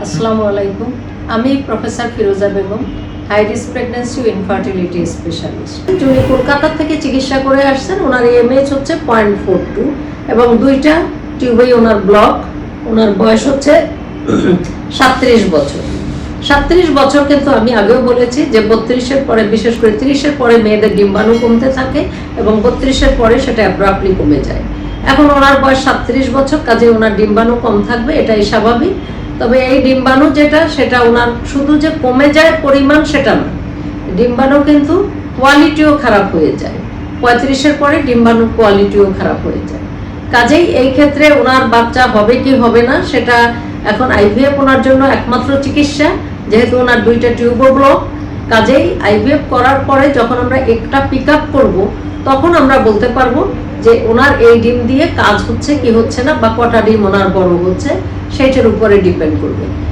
আসসালামু আলাইকুম। আমি প্রফেসর ফিরোজা বেগম, হাই রিস্ক প্রেগন্যান্সি ও ইনফার্টিলিটি স্পেশালিস্ট। উনি কলকাতা থেকে চিকিৎসা করে আসছেন। ওনার এমএইচ হচ্ছে 0.42 এবং দুইটা টিউবেই ওনার ব্লক। ওনার বয়স হচ্ছে 37 বছর। 37 বছর, কিন্তু আমি আগেও বলেছি যে 32-এর পরে, বিশেষ করে 30-এর পরে মেয়েদের ডিম্বাণু কমতে থাকে এবং 32-এর পরে সেটা অ্যাব্রাপ্টলি কমে যায়। এখন ওনার বয়স 37 বছর, কাজে ওনার ডিম্বাণু কম থাকবে, এটাই স্বাভাবিক। তবে এই ডিম্বাণু যেটা, সেটা ওনার শুধু যে কমে যায় পরিমাণ সেটা না, ডিম্বাণু কিন্তু কোয়ালিটিও খারাপ হয়ে যায়। 35-এর পরে ডিম্বাণুর কোয়ালিটিও খারাপ হয়ে যায়। কাজেই এই ক্ষেত্রে ওনার বাচ্চা হবে কি হবে না সেটা এখন আইভিএফ ওনার জন্য একমাত্র চিকিৎসা, যেহেতু ওনার দুইটা টিউবও ব্লক। কাজেই আইভিএফ করার পরে যখন আমরা একটা পিক আপ করবো, তখন আমরা বলতে পারবো যে ওনার এই ডিম দিয়ে কাজ হচ্ছে কি হচ্ছে না, বা কটা ডিম ওনার বড় হচ্ছে, সেইটার উপরে ডিপেন্ড করবে।